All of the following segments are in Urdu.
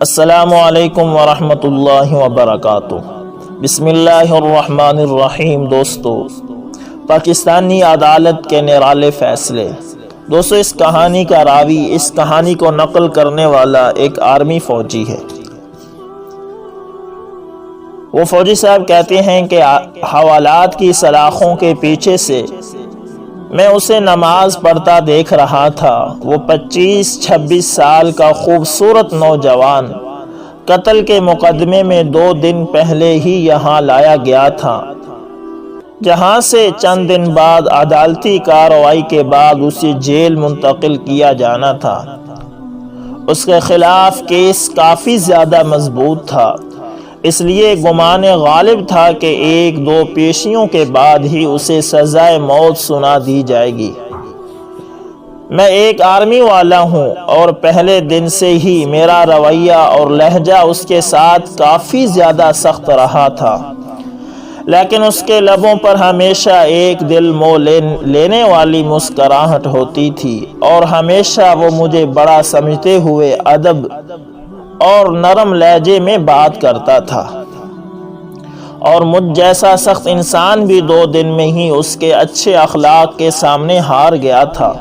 السلام علیکم ورحمۃ اللہ وبرکاتہ۔ بسم اللہ الرحمن الرحیم۔ دوستو، پاکستانی عدالت کے نرالے فیصلے۔ دوستو، اس کہانی کا راوی، اس کہانی کو نقل کرنے والا ایک آرمی فوجی ہے۔ وہ فوجی صاحب کہتے ہیں کہ حوالات کی سلاخوں کے پیچھے سے میں اسے نماز پڑھتا دیکھ رہا تھا۔ وہ 25-26 سال کا خوبصورت نوجوان قتل کے مقدمے میں 2 دن پہلے ہی یہاں لایا گیا تھا، جہاں سے چند دن بعد عدالتی کارروائی کے بعد اسے جیل منتقل کیا جانا تھا۔ اس کے خلاف کیس کافی زیادہ مضبوط تھا، اس لیے گمان غالب تھا کہ 1-2 پیشیوں کے بعد ہی اسے سزائے موت سنا دی جائے گی۔ میں ایک آرمی والا ہوں اور پہلے دن سے ہی میرا رویہ اور لہجہ اس کے ساتھ کافی زیادہ سخت رہا تھا، لیکن اس کے لبوں پر ہمیشہ ایک دل مو لینے والی مسکراہٹ ہوتی تھی، اور ہمیشہ وہ مجھے بڑا سمجھتے ہوئے ادب اور نرم لہجے میں بات کرتا تھا، اور مجھ جیسا سخت انسان بھی 2 دن میں ہی اس کے اچھے اخلاق کے سامنے ہار گیا تھا۔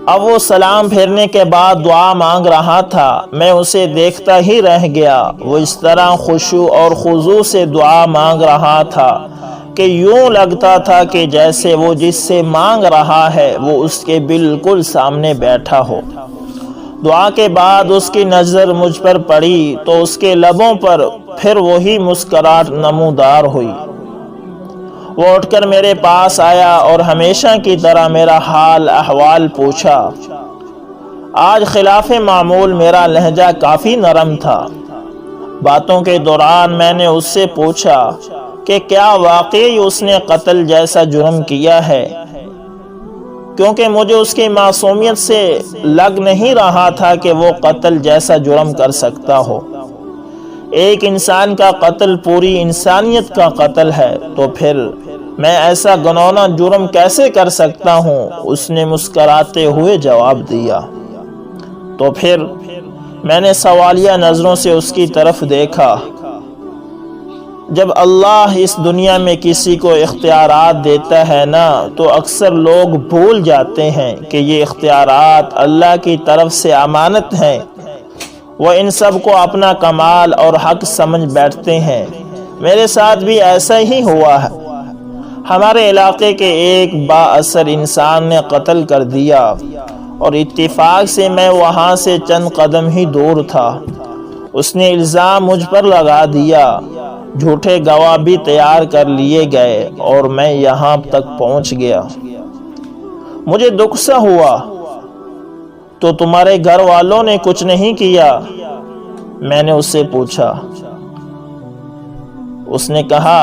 اب وہ سلام پھیرنے کے بعد دعا مانگ رہا تھا، میں اسے دیکھتا ہی رہ گیا۔ وہ اس طرح خشوع اور خضوع سے دعا مانگ رہا تھا کہ یوں لگتا تھا کہ جیسے وہ جس سے مانگ رہا ہے وہ اس کے بالکل سامنے بیٹھا ہو۔ دعا کے بعد اس کی نظر مجھ پر پڑی تو اس کے لبوں پر پھر وہی مسکراہٹ نمودار ہوئی۔ وہ اٹھ کر میرے پاس آیا اور ہمیشہ کی طرح میرا حال احوال پوچھا۔ آج خلاف معمول میرا لہجہ کافی نرم تھا۔ باتوں کے دوران میں نے اس سے پوچھا کہ کیا واقعی اس نے قتل جیسا جرم کیا ہے، کیونکہ مجھے اس کی معصومیت سے لگ نہیں رہا تھا کہ وہ قتل جیسا جرم کر سکتا ہو۔ ایک انسان کا قتل پوری انسانیت کا قتل ہے، تو پھر میں ایسا گناؤنا جرم کیسے کر سکتا ہوں؟ اس نے مسکراتے ہوئے جواب دیا۔ تو پھر میں نے سوالیہ نظروں سے اس کی طرف دیکھا۔ جب اللہ اس دنیا میں کسی کو اختیارات دیتا ہے نا، تو اکثر لوگ بھول جاتے ہیں کہ یہ اختیارات اللہ کی طرف سے امانت ہیں۔ وہ ان سب کو اپنا کمال اور حق سمجھ بیٹھتے ہیں۔ میرے ساتھ بھی ایسا ہی ہوا ہے۔ ہمارے علاقے کے ایک با اثر انسان نے قتل کر دیا، اور اتفاق سے میں وہاں سے چند قدم ہی دور تھا۔ اس نے الزام مجھ پر لگا دیا، جھوٹے گواہ بھی تیار کر لیے گئے، اور میں یہاں تک پہنچ گیا۔ مجھے دکھ سا ہوا۔ تو تمہارے گھر والوں نے کچھ نہیں کیا؟ میں نے اس سے پوچھا۔ اس نے کہا،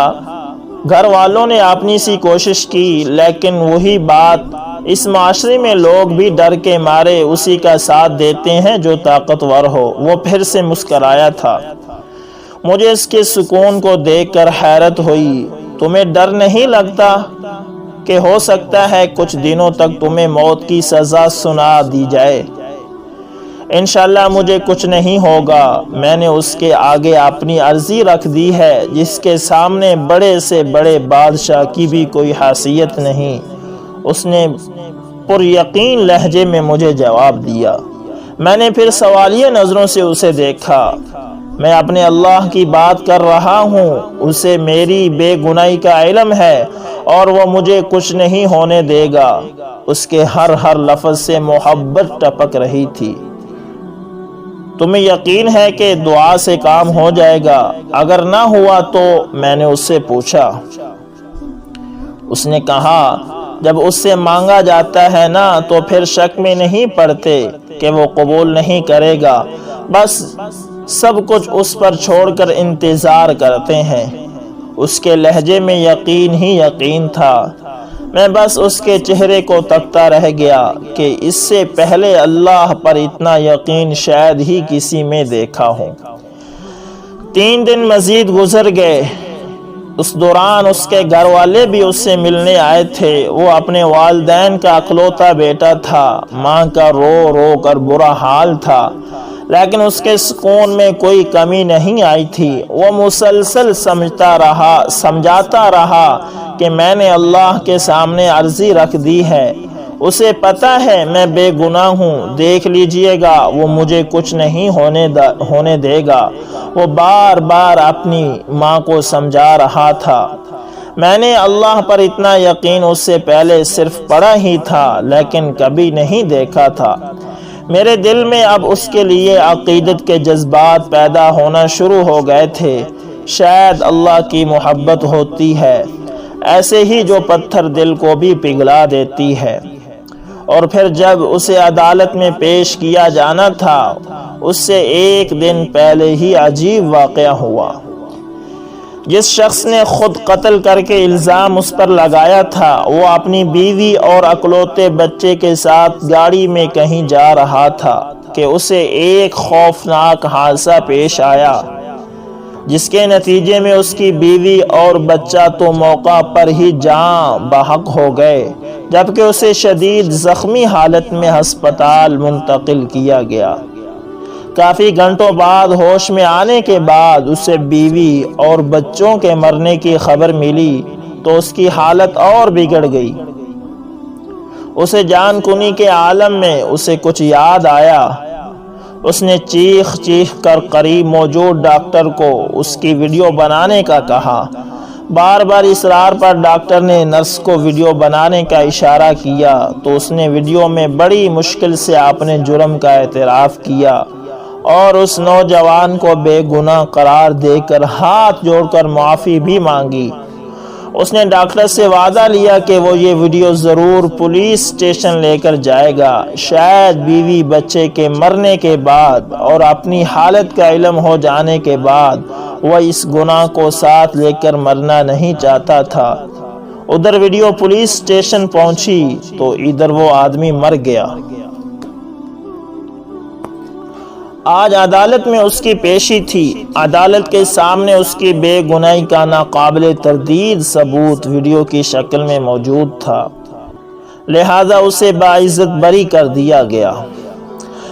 گھر والوں نے اپنی سی کوشش کی، لیکن وہی بات، اس معاشرے میں لوگ بھی ڈر کے مارے اسی کا ساتھ دیتے ہیں جو طاقتور ہو۔ وہ پھر سے مسکرایا تھا۔ مجھے اس کے سکون کو دیکھ کر حیرت ہوئی۔ تمہیں ڈر نہیں لگتا کہ ہو سکتا ہے کچھ دنوں تک تمہیں موت کی سزا سنا دی جائے؟ انشاءاللہ مجھے کچھ نہیں ہوگا۔ میں نے اس کے آگے اپنی عرضی رکھ دی ہے، جس کے سامنے بڑے سے بڑے بادشاہ کی بھی کوئی حیثیت نہیں۔ اس نے پر یقین لہجے میں مجھے جواب دیا۔ میں نے پھر سوالیہ نظروں سے اسے دیکھا۔ میں اپنے اللہ کی بات کر رہا ہوں، اسے میری بے گناہی کا علم ہے، اور وہ مجھے کچھ نہیں ہونے دے گا۔ اس کے ہر لفظ سے محبت ٹپک رہی تھی۔ تمہیں یقین ہے کہ دعا سے کام ہو جائے گا؟ اگر نہ ہوا تو؟ میں نے اس سے پوچھا۔ اس نے کہا، جب اس سے مانگا جاتا ہے نا، تو پھر شک میں نہیں پڑتے کہ وہ قبول نہیں کرے گا، بس سب کچھ اس پر چھوڑ کر انتظار کرتے ہیں۔ اس کے لہجے میں یقین ہی یقین تھا۔ میں بس اس کے چہرے کو تکتا رہ گیا کہ اس سے پہلے اللہ پر اتنا یقین شاید ہی کسی میں دیکھا ہو۔ 3 دن مزید گزر گئے۔ اس دوران اس کے گھر والے بھی اس سے ملنے آئے تھے۔ وہ اپنے والدین کا اکلوتا بیٹا تھا۔ ماں کا رو رو کر برا حال تھا، لیکن اس کے سکون میں کوئی کمی نہیں آئی تھی۔ وہ مسلسل سمجھاتا رہا کہ میں نے اللہ کے سامنے عرضی رکھ دی ہے، اسے پتہ ہے میں بے گناہ ہوں، دیکھ لیجئے گا وہ مجھے کچھ نہیں ہونے دے گا۔ وہ بار بار اپنی ماں کو سمجھا رہا تھا۔ میں نے اللہ پر اتنا یقین اس سے پہلے صرف پڑھا ہی تھا، لیکن کبھی نہیں دیکھا تھا۔ میرے دل میں اب اس کے لیے عقیدت کے جذبات پیدا ہونا شروع ہو گئے تھے۔ شاید اللہ کی محبت ہوتی ہے ایسے ہی جو پتھر دل کو بھی پگھلا دیتی ہے۔ اور پھر جب اسے عدالت میں پیش کیا جانا تھا، اس سے ایک دن پہلے ہی عجیب واقعہ ہوا۔ جس شخص نے خود قتل کر کے الزام اس پر لگایا تھا، وہ اپنی بیوی اور اکلوتے بچے کے ساتھ گاڑی میں کہیں جا رہا تھا کہ اسے ایک خوفناک حادثہ پیش آیا، جس کے نتیجے میں اس کی بیوی اور بچہ تو موقع پر ہی جاں بحق ہو گئے، جبکہ اسے شدید زخمی حالت میں ہسپتال منتقل کیا گیا۔ کافی گھنٹوں بعد ہوش میں آنے کے بعد اسے بیوی اور بچوں کے مرنے کی خبر ملی تو اس کی حالت اور بگڑ گئی۔ اسے جان کنی کے عالم میں اسے کچھ یاد آیا۔ اس نے چیخ کر قریب موجود ڈاکٹر کو اس کی ویڈیو بنانے کا کہا۔ بار بار اصرار پر ڈاکٹر نے نرس کو ویڈیو بنانے کا اشارہ کیا تو اس نے ویڈیو میں بڑی مشکل سے اپنے جرم کا اعتراف کیا اور اس نوجوان کو بے گناہ قرار دے کر ہاتھ جوڑ کر معافی بھی مانگی۔ اس نے ڈاکٹر سے وعدہ لیا کہ وہ یہ ویڈیو ضرور پولیس اسٹیشن لے کر جائے گا۔ شاید بیوی بچے کے مرنے کے بعد اور اپنی حالت کا علم ہو جانے کے بعد وہ اس گناہ کو ساتھ لے کر مرنا نہیں چاہتا تھا۔ ادھر ویڈیو پولیس اسٹیشن پہنچی تو ادھر وہ آدمی مر گیا۔ آج عدالت میں اس کی پیشی تھی۔ عدالت کے سامنے اس کی بے گناہی کا ناقابل تردید ثبوت ویڈیو کی شکل میں موجود تھا، لہذا اسے باعزت بری کر دیا گیا۔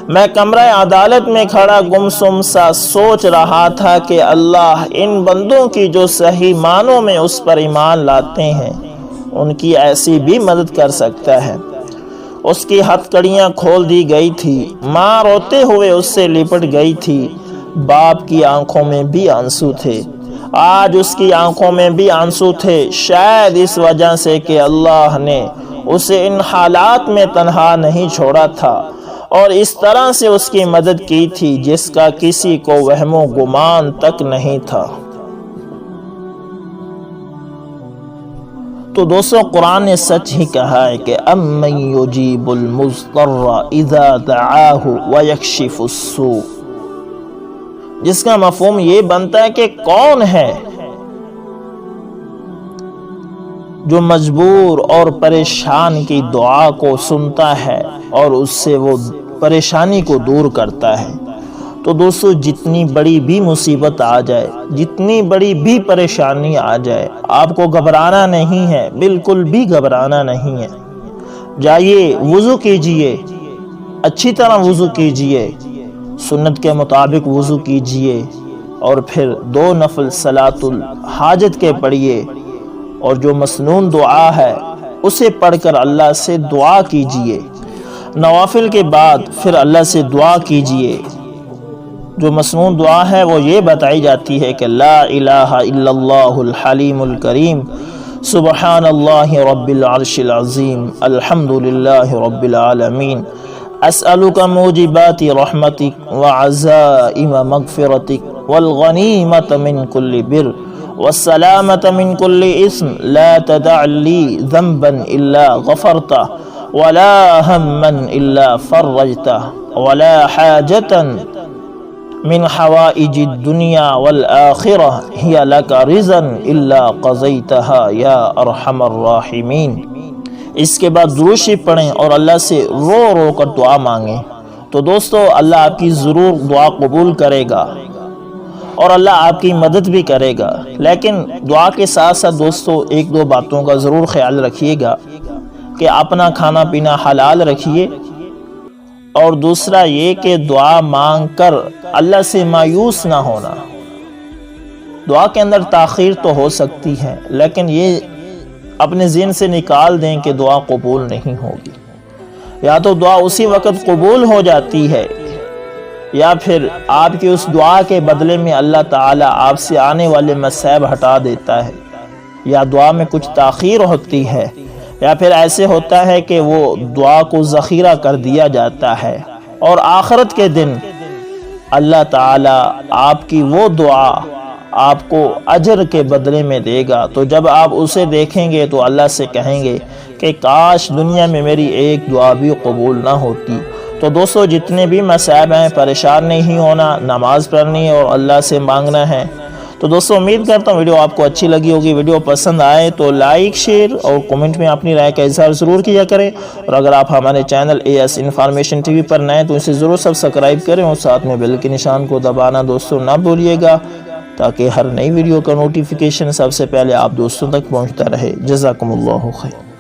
میں کمرہ عدالت میں کھڑا گمسم سا سوچ رہا تھا کہ اللہ ان بندوں کی جو صحیح معنوں میں اس پر ایمان لاتے ہیں، ان کی ایسی بھی مدد کر سکتا ہے۔ اس کی ہتھکڑیاں کھول دی گئی تھی، ماں روتے ہوئے اس سے لپٹ گئی تھی، باپ کی آنکھوں میں بھی آنسو تھے، آج اس کی آنکھوں میں بھی آنسو تھے، شاید اس وجہ سے کہ اللہ نے اسے ان حالات میں تنہا نہیں چھوڑا تھا اور اس طرح سے اس کی مدد کی تھی جس کا کسی کو وہم و گمان تک نہیں تھا۔ تو دوستو، قرآن نے سچ ہی کہا ہے کہ امن یجیب المضطر اذا دعاہ ویکشف السوء، جس کا مفہوم یہ بنتا ہے کہ کون ہے جو مجبور اور پریشان کی دعا کو سنتا ہے اور اس سے وہ پریشانی کو دور کرتا ہے۔ تو دوستو، جتنی بڑی بھی مصیبت آ جائے، جتنی بڑی بھی پریشانی آ جائے، آپ کو گھبرانا نہیں ہے، بالکل بھی گھبرانا نہیں ہے۔ جائیے وضو کیجئے، اچھی طرح وضو کیجئے، سنت کے مطابق وضو کیجئے اور پھر 2 نفل صلاۃ الحاجت کے پڑھیے اور جو مسنون دعا ہے اسے پڑھ کر اللہ سے دعا کیجئے۔ نوافل کے بعد پھر اللہ سے دعا کیجئے۔ جو مسنون دعا ہے وہ یہ بتائی جاتی ہے کہ لا الہ الا اللہ الحلیم الکریم، سبحان اللہ رب العرش العظیم، الحمد للہ رب العالمین، اسألک موجبات رحمتک وعزائم مغفرتک والغنیمت من کل بر والسلامت من کل اسم، لا تدع لی ذنبا الا غفرتہ ولا ہما الا فرجتہ ولا حاجتا من حوائج الدنیا والآخرہ ہی لک رضا الا قضیتہا یا ارحم الراحمین۔ اس کے بعد درود شریف پڑھیں اور اللہ سے رو رو کر دعا مانگیں۔ تو دوستو، اللہ آپ کی ضرور دعا قبول کرے گا اور اللہ آپ کی مدد بھی کرے گا۔ لیکن دعا کے ساتھ ساتھ دوستو ایک دو باتوں کا ضرور خیال رکھیے گا کہ اپنا کھانا پینا حلال رکھیے، اور دوسرا یہ کہ دعا مانگ کر اللہ سے مایوس نہ ہونا۔ دعا کے اندر تاخیر تو ہو سکتی ہے، لیکن یہ اپنے ذہن سے نکال دیں کہ دعا قبول نہیں ہوگی۔ یا تو دعا اسی وقت قبول ہو جاتی ہے، یا پھر آپ کی اس دعا کے بدلے میں اللہ تعالیٰ آپ سے آنے والے مصائب ہٹا دیتا ہے، یا دعا میں کچھ تاخیر ہوتی ہے، یا پھر ایسے ہوتا ہے کہ وہ دعا کو ذخیرہ کر دیا جاتا ہے، اور آخرت کے دن اللہ تعالیٰ آپ کی وہ دعا آپ کو اجر کے بدلے میں دے گا۔ تو جب آپ اسے دیکھیں گے تو اللہ سے کہیں گے کہ کاش دنیا میں میری ایک دعا بھی قبول نہ ہوتی۔ تو دوستو جتنے بھی مصائب ہیں پریشان نہیں ہونا، نماز پڑھنی ہے اور اللہ سے مانگنا ہے۔ تو دوستو امید کرتا ہوں ویڈیو آپ کو اچھی لگی ہوگی۔ ویڈیو پسند آئے تو لائک، شیئر اور کمنٹ میں اپنی رائے کا اظہار ضرور کیا کریں، اور اگر آپ ہمارے چینل AS انفارمیشن TV پر نئے تو اسے ضرور سبسکرائب کریں، اور ساتھ میں بیل کے نشان کو دبانا دوستو نہ بھولیے گا، تاکہ ہر نئی ویڈیو کا نوٹیفیکیشن سب سے پہلے آپ دوستوں تک پہنچتا رہے۔ جزاکم اللہ خیر۔